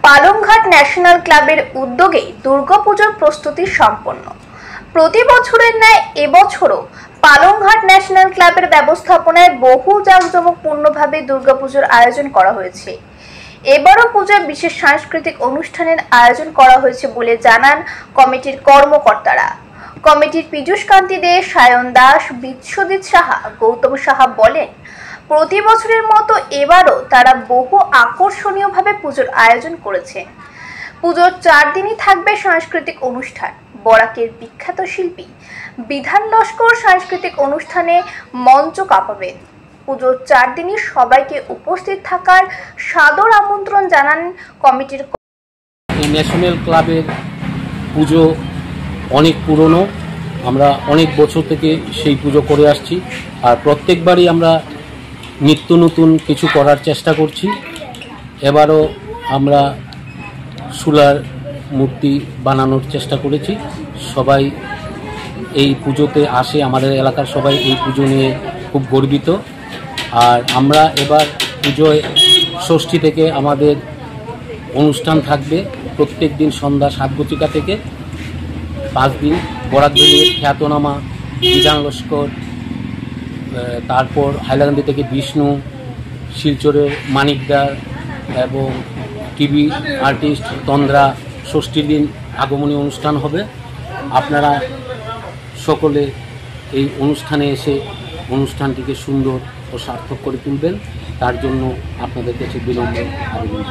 Palanghat national ক্লাবের উদ্যোগে দুর্গাপুজোর প্রস্তুতি সম্পন্ন। প্রতি বছরের ন্যায় এবছরও পালংঘাট ন্যাশনাল ক্লাবের ব্যবস্থাপনায় বহু জাঁকজমকপূর্ণভাবে দুর্গাপুজোর আয়োজন করা হয়েছে। এবারও পূজায় বিশেষ সাংস্কৃতিক অনুষ্ঠানের আয়োজন করা হয়েছে বলে জানান কমিটির কর্মকর্তারা। কমিটির পীযূষ কান্তি দে, সায়ন দাস, বিশ্বজিৎ সাহা, গৌতম সাহা বলেন, প্রতি বছরের মতো এবারও তারা বহু আকর্ষণীয়ভাবে পুজোর আয়োজন করেছে। পুজোর 4 দিনই থাকবে সাংস্কৃতিক অনুষ্ঠান। বরাকের বিখ্যাত শিল্পী বিধান লস্কর সাংস্কৃতিক অনুষ্ঠানে মঞ্চ কাঁপাবেন। পুজোর 4 দিনই সবাইকে উপস্থিত থাকার সাদর আমন্ত্রণ জানান কমিটির। ন্যাশনাল ক্লাবের পুজো অনেক পুরনো, আমরা অনেক বছর থেকে সেই পুজো করে আসছি, আর প্রত্যেকবারই আমরা নিত্য নতুন কিছু করার চেষ্টা করছি। এবারও আমরা শূলার মূর্তি বানানোর চেষ্টা করেছি। সবাই এই পুজোতে আসে, আমাদের এলাকার সবাই এই পুজো নিয়ে খুব গর্বিত। আর আমরা এবার পুজোয় ষষ্ঠী থেকে আমাদের অনুষ্ঠান থাকবে, প্রত্যেক দিন সন্ধ্যা 7:00 থেকে 5 দিন। বরাকভ্যালির খ্যাতনামা বিধান লস্কর, তারপর হাইলাকান্দি থেকে বিষ্ণু, শিলচরের মানিকদার এবং টিভি আর্টিস্ট তন্দ্রা, ষষ্ঠীর দিন আগমনী অনুষ্ঠান হবে। আপনারা সকলে এই অনুষ্ঠানে এসে অনুষ্ঠানটিকে সুন্দর ও সার্থক করে তুলবেন, তার জন্য আপনাদের কাছে বিনম্র আবেদন।